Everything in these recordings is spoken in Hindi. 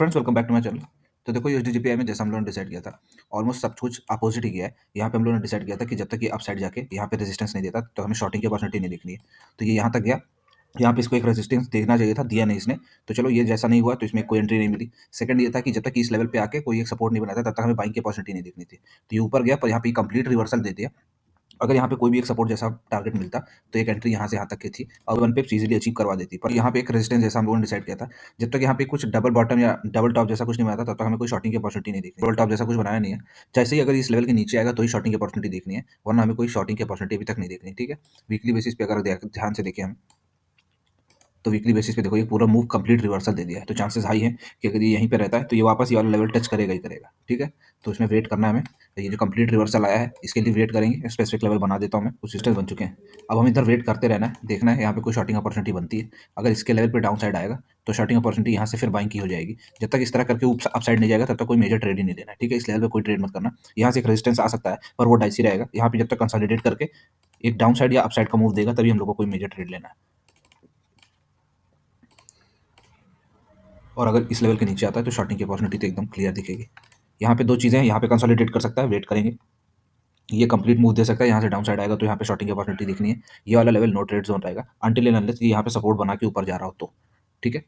Friends welcome back to my channel. तो देखो यूएसडीजीपीआई में जैसा हम लोगों ने डिसाइड किया था, ऑलमोस्ट सब कुछ अपोजिट ही गया है। यहाँ पे हम लोगों ने डिसाइड किया था कि जब तक ये अपसाइड जाके यहाँ पे रेजिस्टेंस नहीं देता तो हमें शॉर्टिंग की अपॉर्चुनिटी नहीं देखनी है। तो ये यहाँ तक गया, यहाँ पे इसको एक रेजिस्टेंस देखना चाहिए था, दिया नहीं इसने। तो चलो ये जैसा नहीं हुआ तो इसमें कोई एंट्री नहीं मिली। सेकंड ये था कि जब तक इस लेवल पे आके कोई एक सपोर्ट नहीं बनाता तब तक हमें बाइंग की अपॉर्चुनिटी नहीं देखनी थी। तो ये ऊपर गया पर यहाँ पे कंप्लीट रिवर्सल दे दिया। अगर यहाँ पे कोई भी एक सपोर्ट जैसा टारगेट मिलता तो एक एंट्री यहाँ से यहाँ तक की थी और वन पे इजीली अचीव करवा देती। पर यहाँ पे एक रेजिस्टेंस जैसा हम लोगों ने डिसाइड किया था, जब तक यहाँ पे कुछ डबल बॉटम या डबल टॉप जैसा कुछ नहीं बनाता तब तक हमें कोई शॉर्टिंग की अपॉर्चुनिटी नहीं देखनी। डबल टॉप जैसा कुछ बनाया नहीं है, जैसे ही अगर इस लेवल के नीचे आएगा तो ही शॉर्टिंग की अपॉर्चुनिटी देखनी है, वरना हमें कोई शॉर्टिंग की अपॉर्चुनिटी अभी तक नहीं देखनी। ठीक है, वीकली बेसिस पे अगर ध्यान से देखें हम, तो वीकली बेसिस पे देखो ये पूरा मूव कंप्लीट रिवर्सल दे दिया है। तो चांसेस हाई है कि अगर ये यहीं पे रहता है तो ये वापस ये वाला लेवल टच करेगा ही करेगा। ठीक है, तो इसमें वेट करना है हमें। तो ये जो कंप्लीट रिवर्सल आया है इसके लिए वेट करेंगे। स्पेसिफिक लेवल बना देता हूँ मैं, कुछ सिस्टम बन चुके हैं। अब हम इधर वेट करते रहना है, देखना है यहाँ पे कोई शॉर्टिंग अपॉर्चुनिटी बनती है। अगर इसके लेवल पे डाउन साइड आएगा तो शॉर्टिंग अपॉर्चुनिटी यहाँ से फिर बाइंग की हो जाएगी। जब तक इस तरह करके अप साइड नहीं जाएगा तब तक कोई मेजर ट्रेड ही नहीं लेना है। ठीक है, इस लेवल पे कोई ट्रेड मत करना। यहाँ से एक रेजिस्टेंस आ सकता है पर वो डाइसी रहेगा। यहाँ पे जब तक कंसोलिडेट करके एक डाउन साइड या अप साइड का मूव देगा तभी हम लोग को कोई मेजर ट्रेड लेना है। और अगर इस लेवल के नीचे आता है तो शॉर्टिंग की अपॉर्चुनिटी तो एकदम क्लियर दिखेगी। यहाँ पे दो चीज़ें हैं, यहाँ पे कंसोलिडेट कर सकता है, वेट करेंगे। ये कंप्लीट मूव दे सकता है, यहाँ से डाउन साइड आएगा तो यहाँ पे शॉर्टिंग की अपॉर्चुनिटी देखनी है। ये वाला लेवल नो ट्रेड जोन रहेगा अनटिल एंड अनलेस ये यहाँ पे सपोर्ट बना के ऊपर जा रहा हो तो। ठीक है,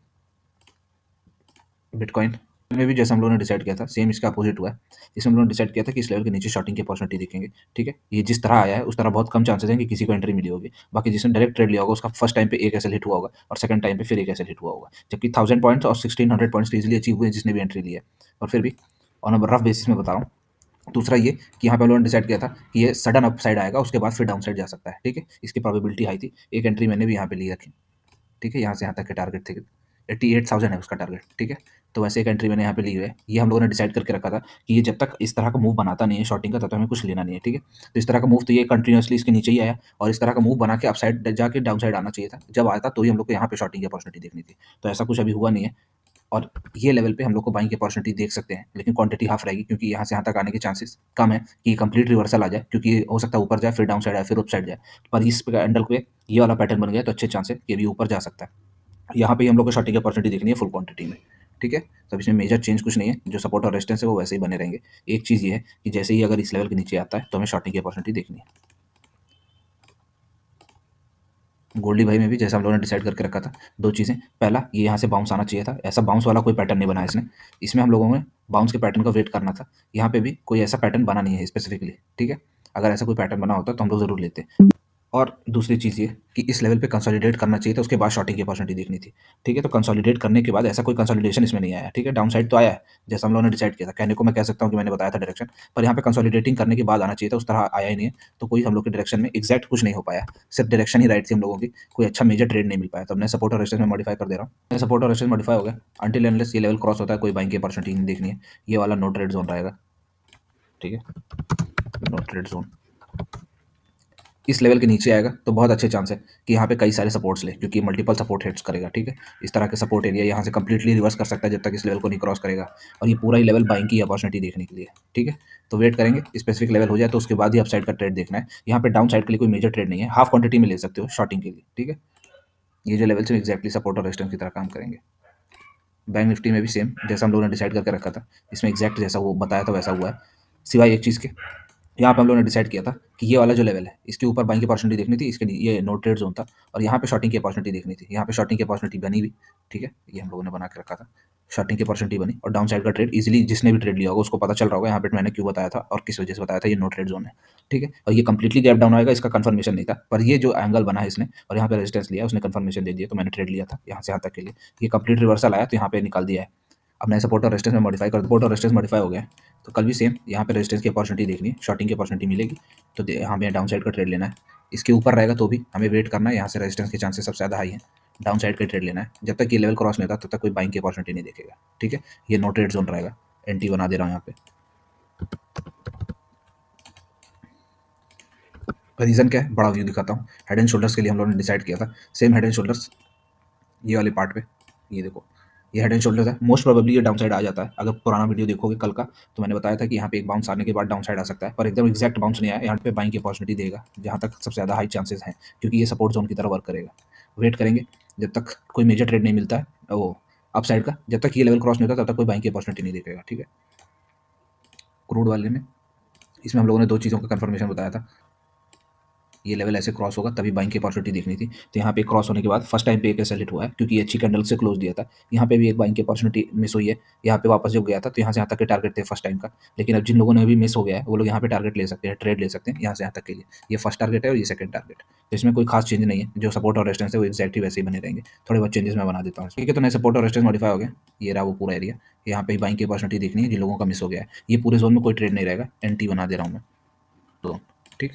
बिटकॉइन में भी जैसा हम लोगों ने डिसाइड किया था सेम इसका अपोजिट हुआ है। इसमें हम लोगों ने डिसाइड किया था कि इस लेवल के नीचे शॉर्टिंग की अपॉर्चुनिटी देखेंगे। ठीक है, ये जिस तरह आया है उस तरह बहुत कम चांसेस हैं कि किसी को एंट्री मिली होगी। बाकी जिसने डायरेक्ट ट्रेड लिया होगा उसका फर्स्ट टाइम पे एक एसएल हिट हुआ होगा और सेकंड टाइम पे फिर एक एसएल हिट हुआ होगा, जबकि 1000 पॉइंट्स और 1600 पॉइंट्स इजीली अचीव हुए जिसने भी एंट्री लिया है। और फिर भी ऑन रफ बेसिस में बता रहा हूँ। दूसरा ये कि यहाँ पे हम लोगों ने डिसाइड किया था कि ये सडन अप साइड आएगा उसके बाद फिर डाउन साइड जा सकता है। ठीक है, इसकी प्रोबेबिलिटी हाई थी। एक एंट्री मैंने भी यहाँ पे ली रखी। ठीक है, यहाँ से यहाँ तक के टारगेट थे, 88,000 है उसका टारगेट। ठीक है, तो वैसे एक एंट्री मैंने यहाँ पे ली हुई है। ये हम लोगों ने डिसाइड करके रखा था कि ये जब तक इस तरह का मूव बनाता नहीं है शॉर्टिंग का तब तक हमें कुछ लेना नहीं है। ठीक है, तो इस तरह का मूव तो ये कंटिन्यूसली इसके नीचे ही आया और इस तरह का मूव बना के अपसाइड जाके डाउन साइड आना चाहिए था। जब आया था तो ही हम लोग को यहाँ पे शॉर्टिंग की अपॉर्चुनिटी देखनी थी। तो ऐसा कुछ अभी हुआ नहीं है और ये लेवल पे हम लोग को बाइंग की अपॉर्चुनिटी देख सकते हैं, लेकिन क्वांटिटी हाफ रहेगी क्योंकि यहाँ से यहाँ तक आने के चांसेस कम है कि कंप्लीट रिवर्सल आ जाए, क्योंकि हो सकता है ऊपर जाए फिर डाउन साइड आए फिर अप साइड जाए। पर इस एंडल पे ये वाला पैटर्न बन गया तो अच्छे चांस है कि अभी ऊपर जा सकता है। यहाँ पे हम लोग को शॉर्टिंग की अपॉर्चुनिटी देखनी है फुल क्वांटिटी में। ठीक है, तो इसमें मेजर चेंज कुछ नहीं है, जो सपोर्ट और रेजिस्टेंस है वो वैसे ही बने रहेंगे। एक चीज़ ये है कि जैसे ही अगर इस लेवल के नीचे आता है तो हमें शॉर्टिंग की अपॉर्चुनिटी देखनी है। गोल्डी भाई में भी जैसा हम लोगों ने डिसाइड करके रखा था, दो चीज़ें। पहला, ये यहाँ से बाउंस आना चाहिए था, ऐसा बाउंस वाला कोई पैटर्न नहीं बना इसने। इसमें हम लोगों ने बाउंस के पैटर्न का वेट करना था। यहाँ पे भी कोई ऐसा पैटर्न बना नहीं है स्पेसिफिकली। ठीक है, अगर ऐसा कोई पैटर्न बना होता तो हम लोग जरूर लेते। और दूसरी चीज़ ये कि इस लेवल पे कंसोलिडेट करना चाहिए था, उसके बाद शॉर्टिंग की अपॉर्चुनिटी देखनी थी। ठीक है, तो कंसोलिडेट करने के बाद ऐसा कोई कंसोलिडेशन इसमें नहीं आया। ठीक है, डाउन साइड तो आया है जैसा हम लोगों ने डिसाइड किया था। कहने को मैं कह सकता हूँ कि मैंने बताया था डायरेक्शन, पर यहाँ पे कंसोलिडेटिंग करने के बाद आना चाहिए था, उस तरह आया ही नहीं है। तो कोई हम लोग के डायरेक्शन में एग्जैक्ट कुछ नहीं हो पाया, सिर्फ डायरेक्शन ही राइट थी हम लोगों की। कोई अच्छा मेजर ट्रेड नहीं मिल पाया। तो हमने सपोर्ट और रेजिस्टेंस में मॉडिफाई कर दे रहा हूँ। सपोर्ट और रेजिस्टेंस मॉडिफाई हो गया अनटिल एंडलेस ये लेवल क्रॉस होता है, कोई बाइंग की अपॉर्चुनिटी नहीं देखनी है। ये वाला नो ट्रेड जोन रहेगा। ठीक है, नो ट्रेड जोन इस लेवल के नीचे आएगा तो बहुत अच्छे चांस है कि यहाँ पे कई सारे सपोर्ट्स ले, क्योंकि मल्टीपल सपोर्ट हिट्स करेगा। ठीक है, इस तरह के सपोर्ट एरिया यहाँ से कंप्लीटली रिवर्स कर सकता है जब तक इस लेवल को नहीं क्रॉस करेगा। और ये पूरा ही लेवल बाइंग की अपॉर्चुनिटी देखने के लिए। ठीक है, तो वेट करेंगे स्पेसिफिक लेवल हो जाए तो उसके बाद ही अपसाइड का ट्रेड देखना है। यहाँ पे डाउन साइड के लिए कोई मेजर ट्रेड नहीं है, हाफ क्वांटिटी में ले सकते हो शॉर्टिंग के लिए। ठीक है, ये जो लेवल से एक्जैक्टली सपोर्ट और रेजिस्टेंस की तरह काम करेंगे। बैंक निफ्टी में भी सेम जैसा हम लोगों ने डिसाइड करके रखा था, इसमें एग्जैक्ट जैसा वो बताया था वैसा हुआ है, सिवाय एक चीज़ के। यहाँ पे हम लोगों ने डिसाइड किया था कि ये वाला जो लेवल है इसके ऊपर बाइंग की अपॉर्चुनिटी देखनी थी, इसके लिए ये नो ट्रेड जोन था। और यहाँ पे शॉर्टिंग की अपॉर्चुनिटी देखनी थी, यहाँ पे शॉर्टिंग की अपॉर्चुनिटी बनी भी। ठीक है, ये हम लोगों ने बना के रखा था, शॉर्टिंग की अपॉर्चुनिटी बनी और डाउन साइड का ट्रेड इजीली जिसने भी ट्रेड लिया होगा उसको पता चल रहा होगा यहाँ पे मैंने क्यों बताया था और किस वजह से बताया था ये नो ट्रेड जोन है। ठीक है, और ये कंप्लीटली गैप डाउन आएगा, इसका कंफर्मेशन नहीं था, पर ये जो एंगल बना है इसने और यहाँ पे रेजिस्टेंस लिया उसने कंफर्मेशन दे दिया, तो मैंने ट्रेड लिया था यहाँ से यहाँ तक के लिए। ये कंप्लीट रिवर्सल आया तो यहाँ पे निकाल दिया है। अब नए सपोर्ट और रेजिस्टेंस में मॉडिफाई कर, सपोर्ट और रेजिस्टेंस मॉडिफाई हो गया। तो कल भी सेम यहाँ पे रेजिस्टेंस की अपॉर्चुनिटी देखनी है, शॉर्टिंग की अपॉर्चुनिटी मिलेगी तो हमें डाउन साइड का ट्रेड लेना है। इसके ऊपर रहेगा तो भी हमें वेट करना है, यहाँ से रेजिस्टेंस के चांसेस सबसे ज़्यादा हाई है। डाउन साइड का ट्रेड लेना है, जब तक ये लेवल क्रॉस नहीं होता तब तक कोई बाइंग की अपॉर्चुनिटी नहीं देखेगा। ठीक है, ये नो ट्रेड जोन रहेगा, एंटी बना दे रहा हूँ यहाँ पे। रीज़न क्या है, बड़ा व्यू दिखाता हूँ। हेड एंड शोल्डर्स के लिए हम लोगों ने डिसाइड किया था सेम हेड एंड शोल्डर्स, ये वाले पार्ट पे। ये देखो, ये हेड एंड शोल्डर्स है, मोस्ट प्रोबेबली ये डाउन साइड आ जाता है। अगर पुराना वीडियो देखोगे कल का तो मैंने बताया था कि यहाँ पे एक बाउंस आने के बाद डाउन साइड आ सकता है, पर एकदम एग्जैक्ट बाउंस नहीं आया। यहाँ पे बाइंग की अपॉर्चुनिटी देगा जहाँ तक सबसे ज़्यादा हाई चांसेस हैं, क्योंकि ये सपोर्ट जोन की तरह वर्क करेगा। वेट करेंगे जब तक कोई मेजर ट्रेड नहीं मिलता है, वो अप साइड का, जब तक ये लेवल क्रॉस नहीं होता तब तक कोई बाइंग की अपॉर्चुनिटी नहीं देखेगा, ठीक है। क्रूड वाले में इसमें हम लोगों ने 2 चीज़ों का कन्फर्मेशन बताया था। ये लेवल ऐसे क्रॉस होगा तभी बाइंग की अपॉर्चुनिटी देखनी थी। तो यहाँ पे क्रॉस होने के बाद फर्स्ट टाइम पे एक ऐसा हिट हुआ है क्योंकि ये अच्छी कैंडल से क्लोज दिया था। यहाँ पे भी एक बाइंग की अपॉर्चुनिटी मिस हुई है। यहाँ पे वापस जब गया था तो यहाँ से यहाँ तक के टारगेट थे फर्स्ट टाइम का। लेकिन अब जिन लोगों ने अभी मिस हो गया है वो लोग यहाँ पे टारगेट ले सकते हैं, ट्रेड ले सकते हैं यहाँ से यहाँ तक के लिए। ये फर्स्ट टारगेट है और ये सेकंड टारगेट। तो इसमें कोई खास चेंज नहीं है, जो सपोर्ट और रेजिस्टेंस है वो एक्जैक्टली वैसे ही बने रहेंगे। थोड़े बहुत चेंजेस मैं बना देता हूँ, ठीक है। तो नए सपोर्ट और रेजिस्टेंस मॉडिफाई हो गया, ये रहा वो पूरा एरिया। यहाँ पे बाइंग की अपॉर्चुनिटी देखनी है जिन लोगों का मिस हो गया है। ये पूरे जोन में कोई ट्रेड नहीं रहेगा, एंटी बना दे रहा हूँ मैं, तो ठीक।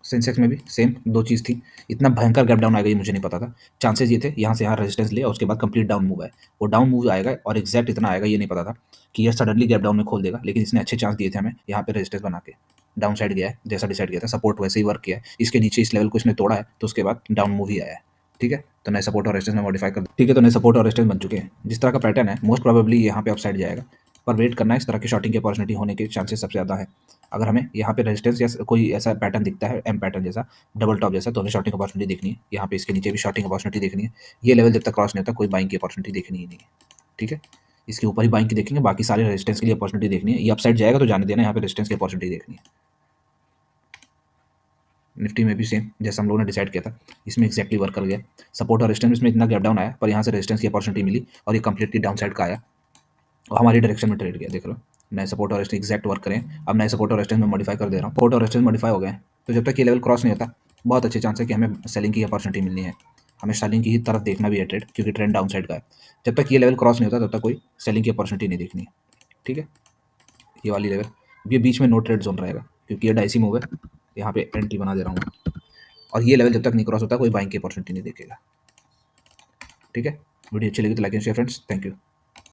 सेंसेक्स में भी सेम 2 चीज़ थी। इतना भयंकर गैप डाउन आएगा ये मुझे नहीं पता था। चांसेस ये थे यहाँ से यहाँ रेजिस्टेंस ले और उसके बाद कंप्लीट डाउन मूव है। वो डाउन मूव आएगा और एग्जैक्ट इतना आएगा ये नहीं पता था कि ये सडनली गैप डाउन में खोल देगा। लेकिन इसने अच्छे चांस दिए थे हमें, यहाँ पे रेजिस्टेंस बना के डाउन साइड गया है, जैसा डिसाइड किया था। सपोर्ट वैसे ही वर्क किया है, इसके नीचे इस लेवल को इसने तोड़ा है तो उसके बाद डाउन मूव ही आया है, ठीक है। तो नए सपोर्ट और रेजिस्टेंस में मॉडिफाई कर, ठीक है। तो नए सपोर्ट और रेजिस्टेंस बन चुके हैं। जिस तरह का पैटर्न है मोस्ट प्रोबेबली यहाँ पे अपसाइड जाएगा, पर वेट करना है। इस तरह की शॉर्टिंग की अपॉर्चुनिटी होने के चांसेस सबसे ज़्यादा है। अगर हमें यहाँ पे रेजिस्टेंस या कोई ऐसा पैटर्न दिखता है एम पैटर्न जैसा, डबल टॉप जैसा, तो हमें शॉर्टिंग अपॉर्चुनिटी देखनी है। यहाँ पे इसके नीचे भी शॉर्टिंग अपॉर्चुनिटी देखनी है। ये लेवल जब तक क्रॉस नहीं होता कोई बाइंग की अपॉर्चुनिटी देखनी ही नहीं है, ठीक है। इसके ऊपर ही बाइंग की देखेंगे, बाकी सारे रेजिस्टेंस के लिए अपॉर्चुनिटी देखनी है। ये अपसाइड जाएगा तो जाने देना, यहाँ पे रेजिस्टेंस की अपॉर्चुनिटी देखनी है। निफ्टी में भी सेम जैसा हम लोगों ने डिसाइड किया था, इसमें एक्जैक्टली वर्क कर गया। सपोर्ट और रेजिस्टेंस में इतना गैप डाउन आया, पर यहाँ से रेजिस्टेंस की अपॉर्चुनिटी मिली और ये कंप्लीटली डाउन साइड का आया और हमारी डायरेक्शन में ट्रेड गया। देख लो नए सपोर्ट और रेजिस्टेंस एग्जैक्ट वर्क करें। अब नए सपोर्ट और रेजिस्टेंस में मॉडिफाई कर दे रहा हूँ। सपोर्ट और रेजिस्टेंस मॉडिफाई हो गए हैं, तो जब तक ये लेवल क्रॉस नहीं होता बहुत अच्छे चांस है कि हमें सेलिंग की अपॉर्चुनिटी मिलनी है। हमें सेलिंग की ही तरफ देखना भी है ट्रेड, क्योंकि ट्रेंड डाउन साइड का है। जब तक ये लेवल क्रॉस नहीं होता तब तक कोई सेलिंग की अपॉर्चुनिटी नहीं देखनी है, ठीक है। ये वाली लेवल, ये बीच में नो ट्रेड जोन रहेगा क्योंकि ये डाइसी मूव है। यहाँ पे एंट्री बना दे रहा हूँ और ये लेवल जब तक नहीं क्रॉस होता कोई बाइंग की अपॉर्चुनिटी नहीं देखेगा, ठीक है। वीडियो अच्छी लगी तो like and share friends, thank you.